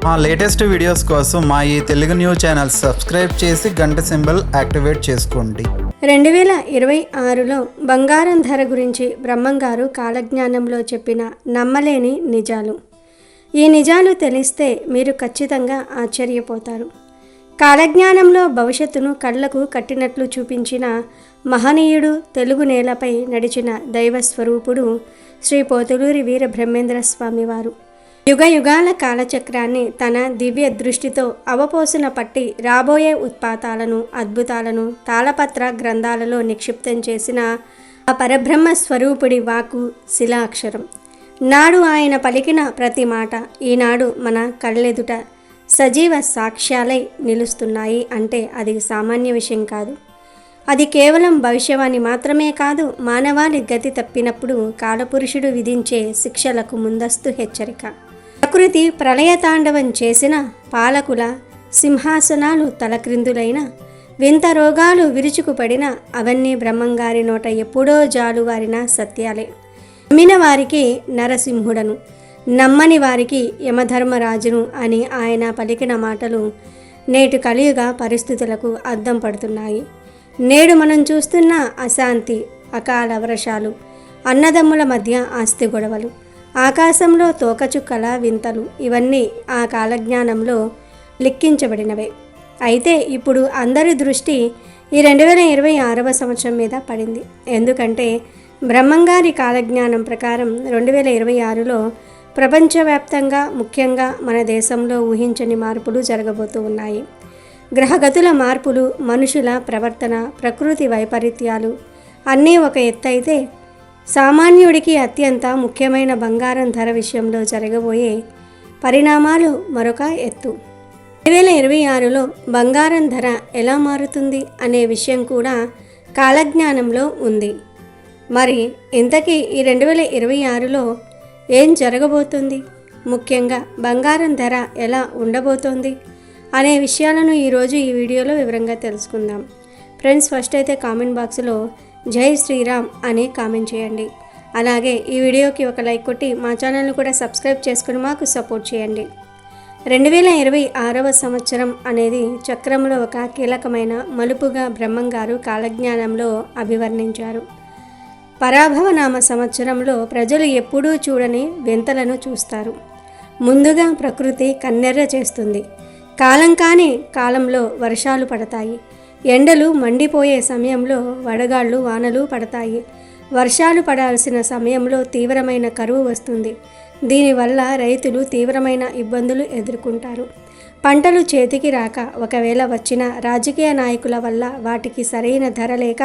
మా latest videos కోసం మా ఈ తెలుగు న్యూస్ ఛానల్ సబ్స్క్రైబ్ చేసి గంట సింబల్ యాక్టివేట్ చేసుకోండి. 2026లో బంగారం ధర గురించి బ్రహ్మంగారు కాలజ్ఞానంలో చెప్పిన నమ్మలేని నిజాలు. ఈ నిజాలు తెలిస్తే మీరు ఖచ్చితంగా ఆశ్చర్యపోతారు. కాలజ్ఞానంలో భవిష్యత్తును కళ్లకు కట్టినట్లు చూపించిన మహనీయుడు, తెలుగు నేలపై నడిచిన దైవస్వరూపుడు శ్రీ పోతులూరి వీర బ్రహ్మేంద్ర స్వామివారు. యుగ యుగాల కాలచక్రాన్ని తన దివ్య దృష్టితో అవపోసన పట్టి రాబోయే ఉత్పాతాలను, అద్భుతాలను తాళపత్ర గ్రంథాలలో నిక్షిప్తం చేసిన ఆ పరబ్రహ్మ స్వరూపుడి వాక్కు శిలాక్షరం. నాడు ఆయన పలికిన ప్రతి మాట ఈనాడు మన కళ్ళెదుట సజీవ సాక్ష్యాలై నిలుస్తున్నాయి అంటే అది సామాన్య విషయం కాదు. అది కేవలం భవిష్యవాణి మాత్రమే కాదు, మానవాళి గతి తప్పినప్పుడు కాలపురుషుడు విధించే శిక్షలకు ముందస్తు హెచ్చరిక. ప్రకృతి ప్రళయతాండవం చేసిన పాలకుల సింహాసనాలు తలక్రిందులైన, వింత రోగాలు విరుచుకుపడిన అవన్నీ బ్రహ్మంగారి నోట ఎప్పుడో జాలువారిన సత్యాలే. నమ్మిన వారికి నరసింహుడను, నమ్మని వారికి యమధర్మరాజును అని ఆయన పలికిన మాటలు నేటి కలియుగ పరిస్థితులకు అద్దం పడుతున్నాయి. నేడు మనం చూస్తున్న అశాంతి, అకాల వర్షాలు, అన్నదమ్ముల మధ్య ఆస్తి గొడవలు, ఆకాశంలో తోకచుక్కల వింతలు ఇవన్నీ ఆ కాలజ్ఞానంలో లిఖించబడినవే. అయితే ఇప్పుడు అందరి దృష్టి ఈ 2026వ సంవత్సరం మీద పడింది. ఎందుకంటే బ్రహ్మంగారి కాలజ్ఞానం ప్రకారం 2026లో ప్రపంచవ్యాప్తంగా, ముఖ్యంగా మన దేశంలో ఊహించని మార్పులు జరగబోతూ ఉన్నాయి. గ్రహగతుల మార్పులు, మనుషుల ప్రవర్తన, ప్రకృతి వైపరీత్యాలు అన్నీ ఒక ఎత్తైతే, సామాన్యుడికి అత్యంత ముఖ్యమైన బంగారం ధర విషయంలో జరగబోయే పరిణామాలు మరొక ఎత్తు. 2026లో బంగారం ధర ఎలా మారుతుంది అనే విషయం కూడా కాలజ్ఞానంలో ఉంది. మరి ఇంతకీ ఈ 2026లో ఏం జరగబోతుంది, ముఖ్యంగా బంగారం ధర ఎలా ఉండబోతోంది అనే విషయాలను ఈరోజు ఈ వీడియోలో వివరంగా తెలుసుకుందాం. ఫ్రెండ్స్, ఫస్ట్ అయితే కామెంట్ బాక్స్లో జై శ్రీరామ్ అని కామెంట్ చేయండి. అలాగే ఈ వీడియోకి ఒక లైక్ కొట్టి మా ఛానల్ని కూడా సబ్స్క్రైబ్ చేసుకుని మాకు సపోర్ట్ చేయండి. 2026వ సంవత్సరం అనేది చక్రంలో ఒక కీలకమైన మలుపుగా బ్రహ్మంగారు కాలజ్ఞానంలో అభివర్ణించారు. పరాభవనామ సంవత్సరంలో ప్రజలు ఎప్పుడూ చూడని వింతలను చూస్తారు. ముందుగా ప్రకృతి కన్నెర్ర చేస్తుంది. కాలం కాని కాలంలో వర్షాలు పడతాయి. ఎండలు మండిపోయే సమయంలో వడగాళ్ళు వానలు పడతాయి. వర్షాలు పడాల్సిన సమయంలో తీవ్రమైన కరువు వస్తుంది. దీనివల్ల రైతులు తీవ్రమైన ఇబ్బందులు ఎదుర్కొంటారు. పంటలు చేతికి రాక, ఒకవేళ వచ్చిన రాజకీయ నాయకుల వల్ల వాటికి సరైన ధర లేక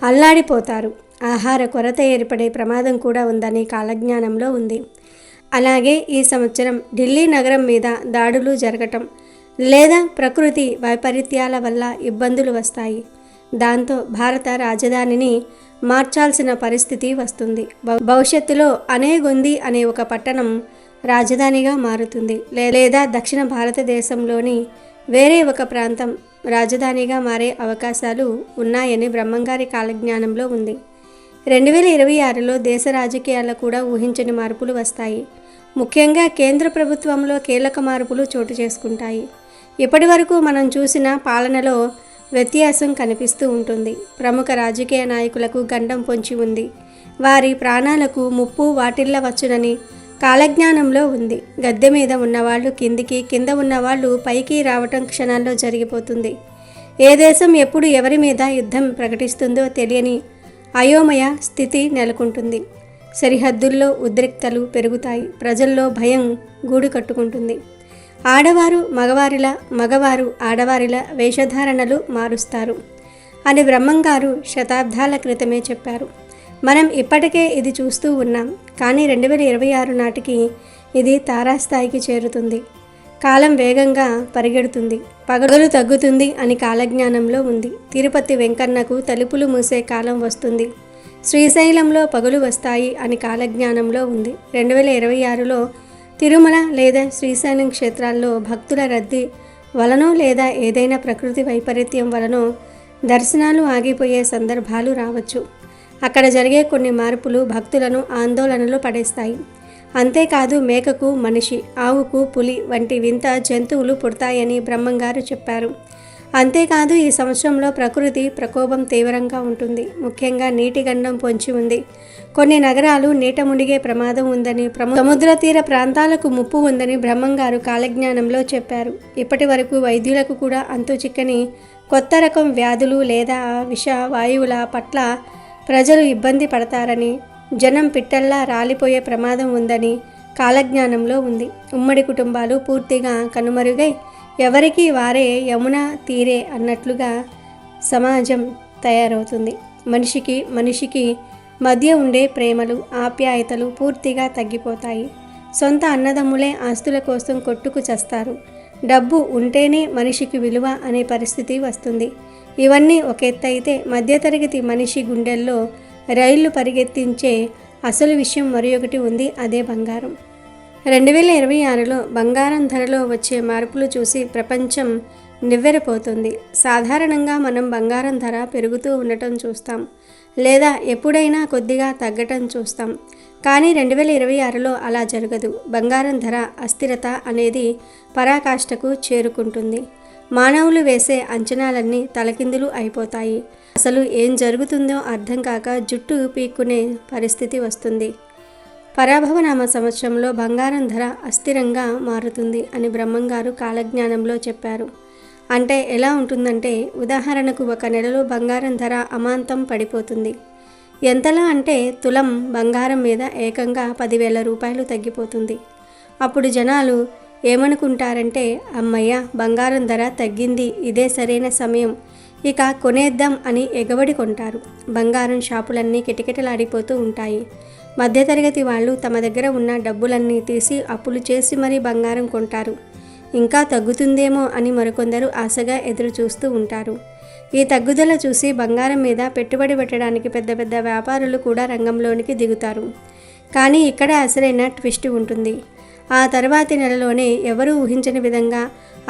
అల్లాడిపోతారు. ఆహార కొరత ఏర్పడే ప్రమాదం కూడా ఉందని కాలజ్ఞానంలో ఉంది. అలాగే ఈ సంవత్సరం ఢిల్లీ నగరం మీద దాడులు జరగటం లేదా ప్రకృతి వైపరీత్యాల వల్ల ఇబ్బందులు వస్తాయి. దాంతో భారత రాజధానిని మార్చాల్సిన పరిస్థితి వస్తుంది. భవిష్యత్తులో అనేగొంది అనే ఒక పట్టణం రాజధానిగా మారుతుంది, లేదా దక్షిణ భారతదేశంలోని వేరే ఒక ప్రాంతం రాజధానిగా మారే అవకాశాలు ఉన్నాయని బ్రహ్మంగారి కాలజ్ఞానంలో ఉంది. 2026లో దేశ రాజకీయాల్లో కూడా ఊహించని మార్పులు వస్తాయి. ముఖ్యంగా కేంద్ర ప్రభుత్వంలో కీలక మార్పులు చోటు చేసుకుంటాయి. ఇప్పటి వరకు మనం చూసిన పాలనలో వ్యత్యాసం కనిపిస్తూ ఉంటుంది. ప్రముఖ రాజకీయ నాయకులకు గండం పొంచి ఉంది. వారి ప్రాణాలకు ముప్పు వాటిల్లవచ్చునని కాలజ్ఞానంలో ఉంది. గద్దె మీద ఉన్నవాళ్ళు కిందికి, కింద ఉన్నవాళ్ళు పైకి రావటం క్షణాల్లో జరిగిపోతుంది. ఏ దేశం ఎప్పుడు ఎవరి మీద యుద్ధం ప్రకటిస్తుందో తెలియని అయోమయ స్థితి నెలకొంటుంది. సరిహద్దుల్లో ఉద్రిక్తలు పెరుగుతాయి. ప్రజల్లో భయం గూడు కట్టుకుంటుంది. ఆడవారు మగవారిలా, మగవారు ఆడవారిలా వేషధారణలు మారుస్తారు అని బ్రహ్మంగారు శతాబ్దాల క్రితమే చెప్పారు. మనం ఇప్పటికే ఇది చూస్తూ ఉన్నాం. కానీ 2026 నాటికి ఇది తారాస్థాయికి చేరుతుంది. కాలం వేగంగా పరిగెడుతుంది. పగలు తగ్గుతుంది అని కాలజ్ఞానంలో ఉంది. తిరుపతి వెంకన్నకు తలుపులు మూసే కాలం వస్తుంది. శ్రీశైలంలో పగులు వస్తాయి అని కాలజ్ఞానంలో ఉంది. 2026లో తిరుమల లేదా శ్రీశైలం క్షేత్రాల్లో భక్తుల రద్దీ వలనో లేదా ఏదైనా ప్రకృతి వైపరీత్యం వలనో దర్శనాలు ఆగిపోయే సందర్భాలు రావచ్చు. అక్కడ జరిగే కొన్ని మార్పులు భక్తులను ఆందోళనలో పడేస్తాయి. అంతేకాదు మేకకు మనిషి, ఆవుకు పులి వంటి వింత జంతువులు పుడతాయని బ్రహ్మంగారు చెప్పారు. అంతేకాదు ఈ సంవత్సరంలో ప్రకృతి ప్రకోపం తీవ్రంగా ఉంటుంది. ముఖ్యంగా నీటి గండం పొంచి ఉంది. కొన్ని నగరాలు నీట మునిగే ప్రమాదం ఉందని, సముద్ర తీర ప్రాంతాలకు ముప్పు ఉందని బ్రహ్మంగారు కాలజ్ఞానంలో చెప్పారు. ఇప్పటి వరకు వైద్యులకు కూడా అంతు చిక్కని కొత్త రకం వ్యాధులు లేదా విష వాయువుల పట్ల ప్రజలు ఇబ్బంది పడతారని, జనం పిట్టల్లా రాలిపోయే ప్రమాదం ఉందని కాలజ్ఞానంలో ఉంది. ఉమ్మడి కుటుంబాలు పూర్తిగా కనుమరుగై ఎవరికి వారే యమున తీరే అన్నట్లుగా సమాజం తయారవుతుంది. మనిషికి మధ్య ఉండే ప్రేమలు, ఆప్యాయతలు పూర్తిగా తగ్గిపోతాయి. సొంత అన్నదమ్ములే ఆస్తుల కోసం కొట్టుకు చస్తారు. డబ్బు ఉంటేనే మనిషికి విలువ అనే పరిస్థితి వస్తుంది. ఇవన్నీ ఒక ఎత్తైతే మధ్యతరగతి మనిషి గుండెల్లో రైళ్లు పరిగెత్తించే అసలు విషయం మరొకటి ఉంది, అదే బంగారం. 2026లో బంగారం ధరలో వచ్చే మార్పులు చూసి ప్రపంచం నివ్వెరపోతుంది. సాధారణంగా మనం బంగారం ధర పెరుగుతూ ఉండటం చూస్తాం, లేదా ఎప్పుడైనా కొద్దిగా తగ్గటం చూస్తాం. కానీ 2026లో అలా జరగదు. బంగారం ధర అస్థిరత అనేది పరాకాష్ఠకు చేరుకుంటుంది. మానవులు వేసే అంచనాలన్నీ తలకిందులు అయిపోతాయి. అసలు ఏం జరుగుతుందో అర్థం కాక జుట్టు పీక్కునే పరిస్థితి వస్తుంది. పరాభవనామ సంవత్సరంలో బంగారం ధర అస్థిరంగా మారుతుంది అని బ్రహ్మంగారు కాలజ్ఞానంలో చెప్పారు. అంటే ఎలా ఉంటుందంటే, ఉదాహరణకు ఒక నెలలో బంగారం ధర అమాంతం పడిపోతుంది. ఎంతలా అంటే తులం బంగారం మీద ఏకంగా 10,000 రూపాయలు తగ్గిపోతుంది. అప్పుడు జనాలు ఏమనుకుంటారంటే, అమ్మయ్య బంగారం ధర తగ్గింది, ఇదే సరైన సమయం, ఇక కొనేద్దాం అని ఎగబడి కొంటారు. బంగారం షాపులన్నీ కిటకిటలాడిపోతూ ఉంటాయి. మధ్యతరగతి వాళ్ళు తమ దగ్గర ఉన్న డబ్బులన్నీ తీసి అప్పులు చేసి మరీ బంగారం కొంటారు. ఇంకా తగ్గుతుందేమో అని మరికొందరు ఆశగా ఎదురు చూస్తూ ఉంటారు. ఈ తగ్గుదల చూసి బంగారం మీద పెట్టుబడి పెట్టడానికి పెద్ద పెద్ద వ్యాపారులు కూడా రంగంలోనికి దిగుతారు. కానీ ఇక్కడ అసలైన ట్విస్ట్ ఉంటుంది. ఆ తర్వాతి నెలలోనే ఎవరూ ఊహించని విధంగా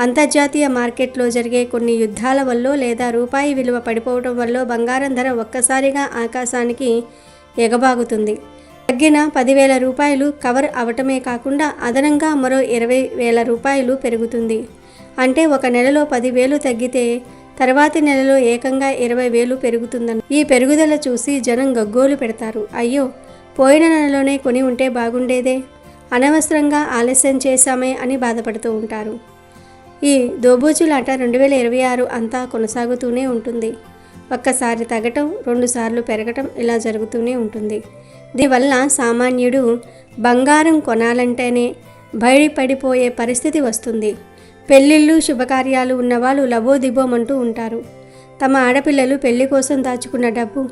అంతర్జాతీయ మార్కెట్లో జరిగే కొన్ని యుద్ధాల వల్ల లేదా రూపాయి విలువ పడిపోవడం వల్ల బంగారం ధర ఒక్కసారిగా ఆకాశానికి ఎగబాగుతుంది. తగ్గిన 10,000 రూపాయలు కవర్ అవటమే కాకుండా అదనంగా మరో 20,000 రూపాయలు పెరుగుతుంది. అంటే ఒక నెలలో 10,000 తగ్గితే తర్వాతి నెలలో ఏకంగా 20,000 పెరుగుతుందని. ఈ పెరుగుదల చూసి జనం గగ్గోలు పెడతారు. అయ్యో, పోయిన నెలలోనే కొని ఉంటే బాగుండేదే, అనవసరంగా ఆలస్యం చేశామే అని బాధపడుతూ ఉంటారు. ఈ దోబూచులాట 2026 అంతా కొనసాగుతూనే ఉంటుంది. ఒక్కసారి తగ్గటం, 2 సార్లు పెరగటం, ఇలా జరుగుతూనే ఉంటుంది. దీనివల్ల సామాన్యుడు బంగారం కొనాలంటేనే భయపడిపోయే పరిస్థితి వస్తుంది. పెళ్ళిళ్ళు, శుభకార్యాలు ఉన్నవాళ్ళు లబోదిబోమంటూ ఉంటారు. తమ ఆడపిల్లలు పెళ్లి కోసం దాచుకున్న డబ్బు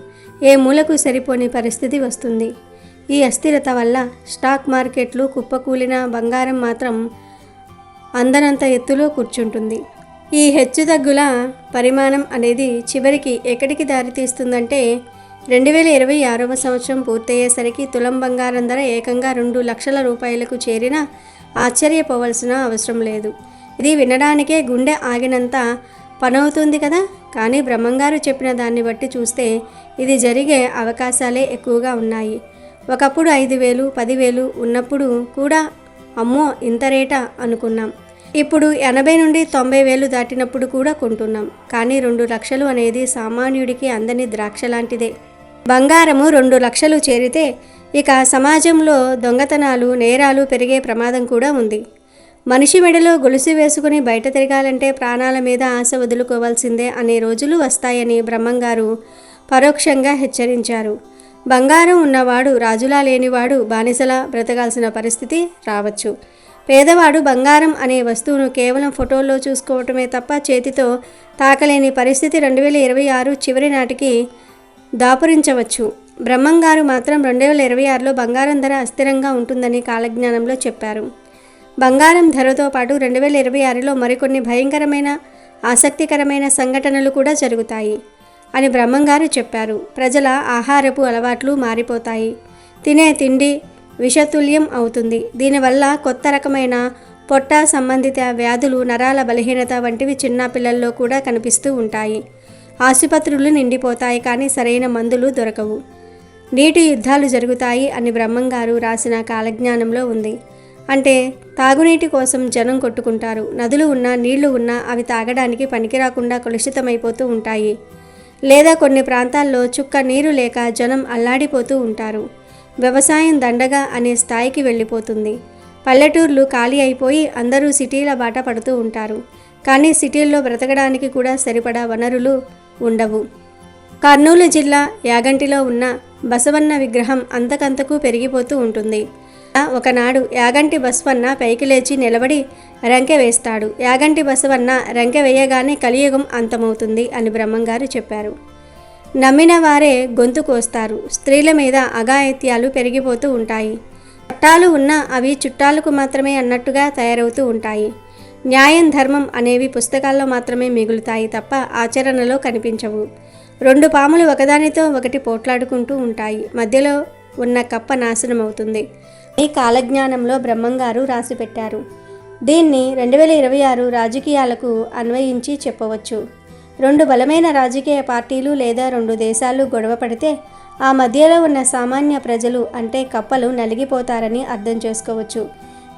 ఏ మూలకు సరిపోని పరిస్థితి వస్తుంది. ఈ అస్థిరత వల్ల స్టాక్ మార్కెట్లు కుప్పకూలిన బంగారం మాత్రం అందనంత ఎత్తులో కూర్చుంటుంది. ఈ హెచ్చుతగ్గుల పరిమాణం అనేది చివరికి ఎక్కడికి దారితీస్తుందంటే, 2026వ సంవత్సరం పూర్తయ్యేసరికి తులం బంగారం ధర ఏకంగా 2 లక్షల రూపాయలకు చేరినా ఆశ్చర్యపోవలసిన అవసరం లేదు. ఇది వినడానికే గుండె ఆగినంత పనవుతుంది కదా. కానీ బ్రహ్మంగారు చెప్పిన దాన్ని బట్టి చూస్తే ఇది జరిగే అవకాశాలే ఎక్కువగా ఉన్నాయి. ఒకప్పుడు 5,000, 10,000 ఉన్నప్పుడు కూడా అమ్మో ఇంత రేటా అనుకున్నాం. ఇప్పుడు 80 నుండి 90,000 దాటినప్పుడు కూడా కొంటున్నాం. కానీ 2 లక్షలు అనేది సామాన్యుడికి అందని ద్రాక్ష లాంటిదే. బంగారము 2 లక్షలు చేరితే ఇక సమాజంలో దొంగతనాలు, నేరాలు పెరిగే ప్రమాదం కూడా ఉంది. మనిషి మెడలో గొలుసు వేసుకుని బయట తిరగాలంటే ప్రాణాల మీద ఆశ వదులుకోవాల్సిందే అనే రోజులు వస్తాయని బ్రహ్మంగారు పరోక్షంగా హెచ్చరించారు. బంగారం ఉన్నవాడు రాజులా, లేనివాడు బానిసలా బ్రతకాల్సిన పరిస్థితి రావచ్చు. పేదవాడు బంగారం అనే వస్తువును కేవలం ఫోటోల్లో చూసుకోవటమే తప్ప చేతితో తాకలేని పరిస్థితి 2026 చివరి నాటికి దాపురించవచ్చు. బ్రహ్మంగారు మాత్రం 2026లో బంగారం ధర అస్థిరంగా ఉంటుందని కాలజ్ఞానంలో చెప్పారు. బంగారం ధరతో పాటు 2026లో మరికొన్ని భయంకరమైన, ఆసక్తికరమైన సంఘటనలు కూడా జరుగుతాయి అని బ్రహ్మంగారు చెప్పారు. ప్రజల ఆహారపు అలవాట్లు మారిపోతాయి. తినే తిండి విషతుల్యం అవుతుంది. దీనివల్ల కొత్త రకమైన పొట్ట సంబంధిత వ్యాధులు, నరాల బలహీనత వంటివి చిన్న పిల్లల్లో కూడా కనిపిస్తూ ఉంటాయి. ఆసుపత్రులు నిండిపోతాయి, కానీ సరైన మందులు దొరకవు. నీటి యుద్ధాలు జరుగుతాయి అని బ్రహ్మంగారు రాసిన కాలజ్ఞానంలో ఉంది. అంటే తాగునీటి కోసం జనం కొట్టుకుంటారు. నదులు ఉన్నా నీళ్లు ఉన్నా అవి తాగడానికి పనికిరాకుండా కలుషితమైపోతూ ఉంటాయి. లేదా కొన్ని ప్రాంతాల్లో చుక్క నీరు లేక జనం అల్లాడిపోతూ ఉంటారు. వ్యవసాయం దండగా అనే స్థాయికి వెళ్ళిపోతుంది. పల్లెటూర్లు ఖాళీ అయిపోయి అందరూ సిటీల బాట పడుతూ ఉంటారు. కానీ సిటీల్లో బ్రతకడానికి కూడా సరిపడా వనరులు ఉండవు. కర్నూలు జిల్లా యాగంటిలో ఉన్న బసవన్న విగ్రహం అంతకంతకు పెరిగిపోతూ ఉంటుంది. ఒకనాడు యాగంటి బసవన్న పైకి లేచి నిలబడి రంకె వేస్తాడు. యాగంటి బసవన్న రంకె వేయగానే కలియుగం అంతమవుతుంది అని బ్రహ్మంగారు చెప్పారు. నమ్మిన వారే గొంతు కోస్తారు. స్త్రీల మీద అఘాయిత్యాలు పెరిగిపోతూ ఉంటాయి. చట్టాలు ఉన్నా అవి చుట్టాలకు మాత్రమే అన్నట్టుగా తయారవుతూ ఉంటాయి. న్యాయం ధర్మం అనేవి పుస్తకాల్లో మాత్రమే మిగులుతాయి తప్ప ఆచరణలో కనిపించవు. రెండు పాములు ఒకదానితో ఒకటి పోట్లాడుకుంటూ ఉంటాయి. మధ్యలో ఉన్న కప్ప నాశనం అవుతుంది. ఈ కాలజ్ఞానంలో బ్రహ్మంగారు రాసిపెట్టారు. దీన్ని 2026 రాజకీయాలకు అన్వయించి చెప్పవచ్చు. రెండు బలమైన రాజకీయ పార్టీలు లేదా రెండు దేశాలు గొడవ పడితే ఆ మధ్యలో ఉన్న సామాన్య ప్రజలు అంటే కప్పలు నలిగిపోతారని అర్థం చేసుకోవచ్చు.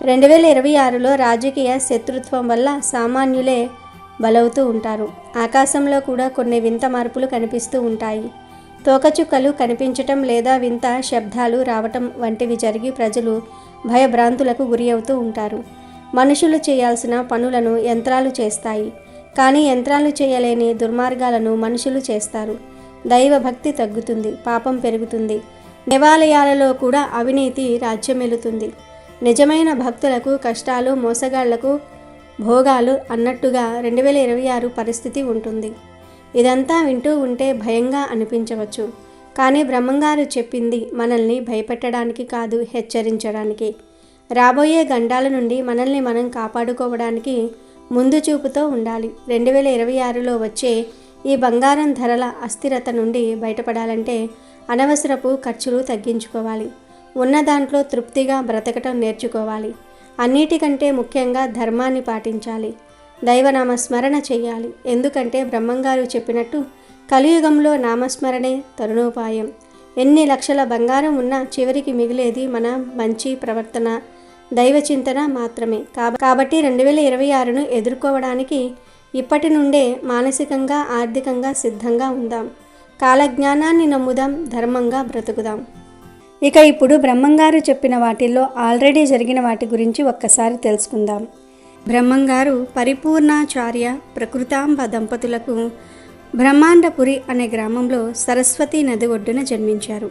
2026లో రాజకీయ శత్రుత్వం వల్ల సామాన్యులే బలవుతూ ఉంటారు. ఆకాశంలో కూడా కొన్ని వింత మార్పులు కనిపిస్తూ ఉంటాయి. తోకచుక్కలు కనిపించటం లేదా వింత శబ్దాలు రావటం వంటివి జరిగి ప్రజలు భయభ్రాంతులకు గురి అవుతూ ఉంటారు. మనుషులు చేయాల్సిన పనులను యంత్రాలు చేస్తాయి. కానీ యంత్రాలు చేయలేని దుర్మార్గాలను మనుషులు చేస్తారు. దైవభక్తి తగ్గుతుంది, పాపం పెరుగుతుంది. దేవాలయాలలో కూడా అవినీతి రాజ్యమెలుతుంది. నిజమైన భక్తులకు కష్టాలు, మోసగాళ్లకు భోగాలు అన్నట్టుగా 2026 పరిస్థితి ఉంటుంది. ఇదంతా వింటూ ఉంటే భయంగా అనిపించవచ్చు. కానీ బ్రహ్మంగారు చెప్పింది మనల్ని భయపెట్టడానికి కాదు, హెచ్చరించడానికి. రాబోయే గండాల నుండి మనల్ని మనం కాపాడుకోవడానికి ముందు చూపుతో ఉండాలి. 2026లో వచ్చే ఈ బంగారం ధరల అస్థిరత నుండి బయటపడాలంటే అనవసరపు ఖర్చులు తగ్గించుకోవాలి. ఉన్న దాంట్లో తృప్తిగా బ్రతకటం నేర్చుకోవాలి. అన్నిటికంటే ముఖ్యంగా ధర్మాన్ని పాటించాలి. దైవనామస్మరణ చేయాలి. ఎందుకంటే బ్రహ్మంగారు చెప్పినట్టు కలియుగంలో నామస్మరణే తరుణోపాయం. ఎన్ని లక్షల బంగారం ఉన్నా చివరికి మిగిలేది మన మంచి ప్రవర్తన, దైవచింతన మాత్రమే. కాబట్టి 2026ను ఎదుర్కోవడానికి ఇప్పటి నుండే మానసికంగా, ఆర్థికంగా సిద్ధంగా ఉందాం. కాలజ్ఞానాన్ని నమ్ముదాం, ధర్మంగా బ్రతుకుదాం. ఇక ఇప్పుడు బ్రహ్మంగారు చెప్పిన వాటిల్లో ఆల్రెడీ జరిగిన వాటి గురించి ఒక్కసారి తెలుసుకుందాం. బ్రహ్మంగారు పరిపూర్ణాచార్య ప్రకృతాంబ దంపతులకు బ్రహ్మాండపురి అనే గ్రామంలో సరస్వతీ నది ఒడ్డున జన్మించారు.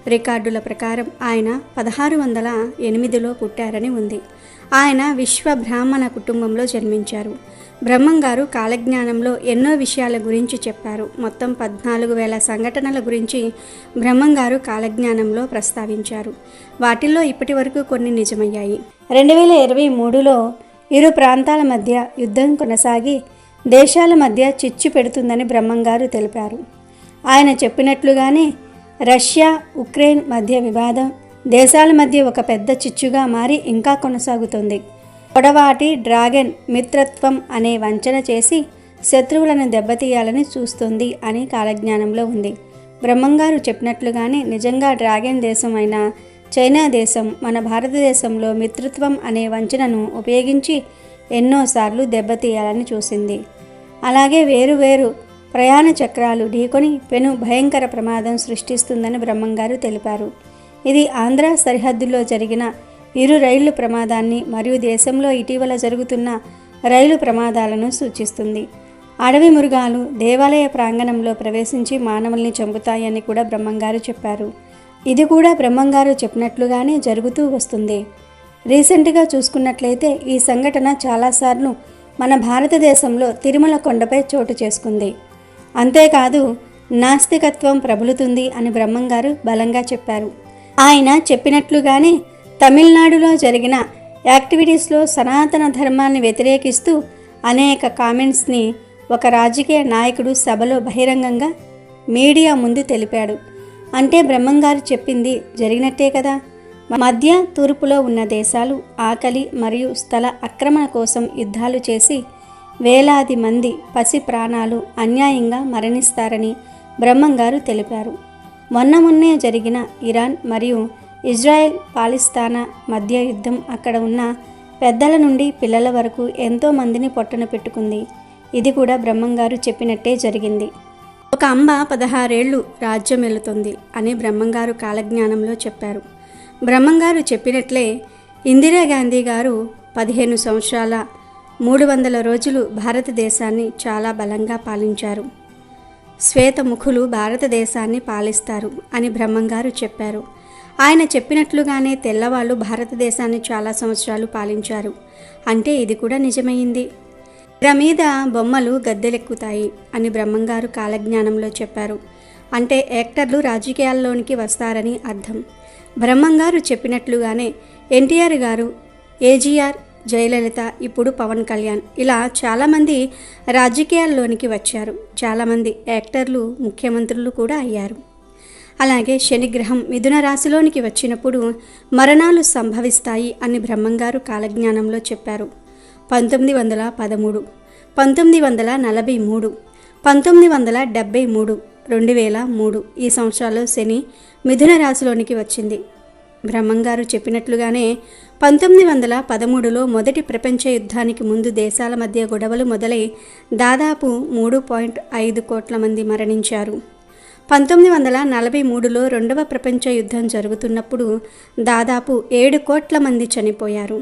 రికార్డుల ప్రకారం ఆయన 1608లో పుట్టారని ఉంది. ఆయన విశ్వ బ్రాహ్మణ కుటుంబంలో జన్మించారు. బ్రహ్మంగారు కాలజ్ఞానంలో ఎన్నో విషయాల గురించి చెప్పారు. మొత్తం 14,000 సంఘటనల గురించి బ్రహ్మంగారు కాలజ్ఞానంలో ప్రస్తావించారు. వాటిల్లో ఇప్పటి వరకు కొన్ని నిజమయ్యాయి. 2023లో ఇరు ప్రాంతాల మధ్య యుద్ధం కొనసాగి దేశాల మధ్య చిచ్చు పెడుతుందని బ్రహ్మంగారు తెలిపారు. ఆయన చెప్పినట్లుగానే రష్యా, ఉక్రెయిన్ మధ్య వివాదం దేశాల మధ్య ఒక పెద్ద చిచ్చుగా మారి ఇంకా కొనసాగుతుంది. పొడవాటి డ్రాగన్ మిత్రత్వం అనే వంచన చేసి శత్రువులను దెబ్బతీయాలని చూస్తుంది అని కాలజ్ఞానంలో ఉంది. బ్రహ్మంగారు చెప్పినట్లుగానే నిజంగా డ్రాగన్ దేశం అయిన చైనా దేశం మన భారతదేశంలో మిత్రత్వం అనే వంచనను ఉపయోగించి ఎన్నోసార్లు దెబ్బతీయాలని చూసింది. అలాగే వేరు ప్రయాణ చక్రాలు ఢీకొని పెను భయంకర ప్రమాదం సృష్టిస్తుందని బ్రహ్మంగారు తెలిపారు. ఇది ఆంధ్ర సరిహద్దుల్లో జరిగిన ఇరు రైళ్లు ప్రమాదాన్ని మరియు దేశంలో ఇటీవల జరుగుతున్న రైలు ప్రమాదాలను సూచిస్తుంది. అడవి మృగాలు దేవాలయ ప్రాంగణంలో ప్రవేశించి మానవుల్ని చంపుతాయని కూడా బ్రహ్మంగారు చెప్పారు. ఇది కూడా బ్రహ్మంగారు చెప్పినట్లుగానే జరుగుతూ వస్తుంది. రీసెంట్గా చూసుకున్నట్లయితే ఈ సంఘటన చాలాసార్లు మన భారతదేశంలో తిరుమల కొండపై చోటు చేసుకుంది. అంతేకాదు నాస్తికత్వం ప్రబలుతుంది అని బ్రహ్మంగారు బలంగా చెప్పారు. ఆయన చెప్పినట్లుగానే తమిళనాడులో జరిగిన యాక్టివిటీస్లో సనాతన ధర్మాన్ని వ్యతిరేకిస్తూ అనేక కామెంట్స్ని ఒక రాజకీయ నాయకుడు సభలో బహిరంగంగా మీడియా ముందు తెలిపాడు. అంటే బ్రహ్మంగారు చెప్పింది జరిగినట్టే కదా. మధ్య తూర్పులో ఉన్న దేశాలు ఆకలి మరియు స్థల ఆక్రమణ కోసం యుద్ధాలు చేసి వేలాది మంది పసి ప్రాణాలు అన్యాయంగా మరణిస్తారని బ్రహ్మంగారు తెలిపారు. మొన్నే జరిగిన ఇరాన్ మరియు ఇజ్రాయెల్ పాలిస్తానా మధ్య యుద్ధం అక్కడ ఉన్న పెద్దల నుండి పిల్లల వరకు ఎంతో మందిని పొట్టన పెట్టుకుంది. ఇది కూడా బ్రహ్మంగారు చెప్పినట్టే జరిగింది. ఒక అంబ 16 ఏళ్ళు రాజ్యం వెళుతుంది అని బ్రహ్మంగారు కాలజ్ఞానంలో చెప్పారు. బ్రహ్మంగారు చెప్పినట్లే ఇందిరాగాంధీ గారు 15 సంవత్సరాల 300 రోజులు భారతదేశాన్ని చాలా బలంగా పాలించారు. శ్వేతముఖులు భారతదేశాన్ని పాలిస్తారు అని బ్రహ్మంగారు చెప్పారు. ఆయన చెప్పినట్లుగానే తెల్లవాళ్ళు భారతదేశాన్ని చాలా సంవత్సరాలు పాలించారు. అంటే ఇది కూడా నిజమైంది. తెర మీద బొమ్మలు గద్దెలెక్కుతాయి అని బ్రహ్మంగారు కాలజ్ఞానంలో చెప్పారు. అంటే యాక్టర్లు రాజకీయాల్లోనికి వస్తారని అర్థం. బ్రహ్మంగారు చెప్పినట్లుగానే ఎన్టీఆర్ గారు, ఏజీఆర్, జయలలిత, ఇప్పుడు పవన్ కళ్యాణ్ ఇలా చాలామంది రాజకీయాల్లోనికి వచ్చారు. చాలామంది యాక్టర్లు ముఖ్యమంత్రులు కూడా అయ్యారు. అలాగే శనిగ్రహం మిథున రాశిలోనికి వచ్చినప్పుడు మరణాలు సంభవిస్తాయి అని బ్రహ్మంగారు కాలజ్ఞానంలో చెప్పారు. 1913, 1943, 1973, 2003 ఈ సంవత్సరాల్లో శని మిథున రాశిలోనికి వచ్చింది. బ్రహ్మంగారు చెప్పినట్లుగానే 1913లో మొదటి ప్రపంచ యుద్ధానికి ముందు దేశాల మధ్య గొడవలు మొదలై దాదాపు 3.5 కోట్ల మంది మరణించారు. 1943లో రెండవ ప్రపంచ యుద్ధం జరుగుతున్నప్పుడు దాదాపు 7 కోట్ల మంది చనిపోయారు.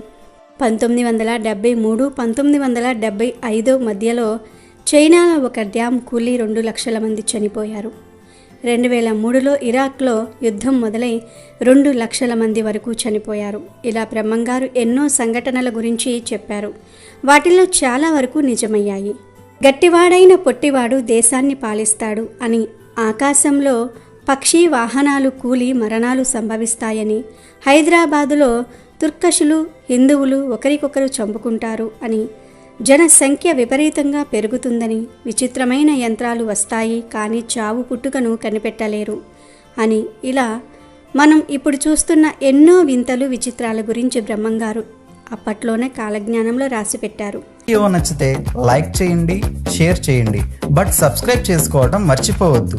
1973, 1975 మధ్యలో చైనాలో ఒక డ్యామ్ కూలి 2 లక్షల మంది చనిపోయారు. 2003లో ఇరాక్లో యుద్ధం మొదలై 2 లక్షల మంది వరకు చనిపోయారు. ఇలా బ్రహ్మంగారు ఎన్నో సంఘటనల గురించి చెప్పారు. వాటిల్లో చాలా వరకు నిజమయ్యాయి. గట్టివాడైన పొట్టివాడు దేశాన్ని పాలిస్తాడు అని, ఆకాశంలో పక్షి వాహనాలు కూలి మరణాలు సంభవిస్తాయని, హైదరాబాదులో తుర్కషులు హిందువులు ఒకరికొకరు చంపుకుంటారు అని, జనసంఖ్య విపరీతంగా పెరుగుతుందని, విచిత్రమైన యంత్రాలు వస్తాయి కానీ చావు పుట్టుకను కనిపెట్టలేరు అని, ఇలా మనం ఇప్పుడు చూస్తున్న ఎన్నో వింతలు విచిత్రాల గురించి బ్రహ్మంగారు అప్పట్లోనే కాలజ్ఞానంలో రాసిపెట్టారు. వీడియో నచ్చితే లైక్ చేయండి, షేర్ చేయండి, బట్ సబ్స్క్రైబ్ చేసుకోవడం మర్చిపోవద్దు.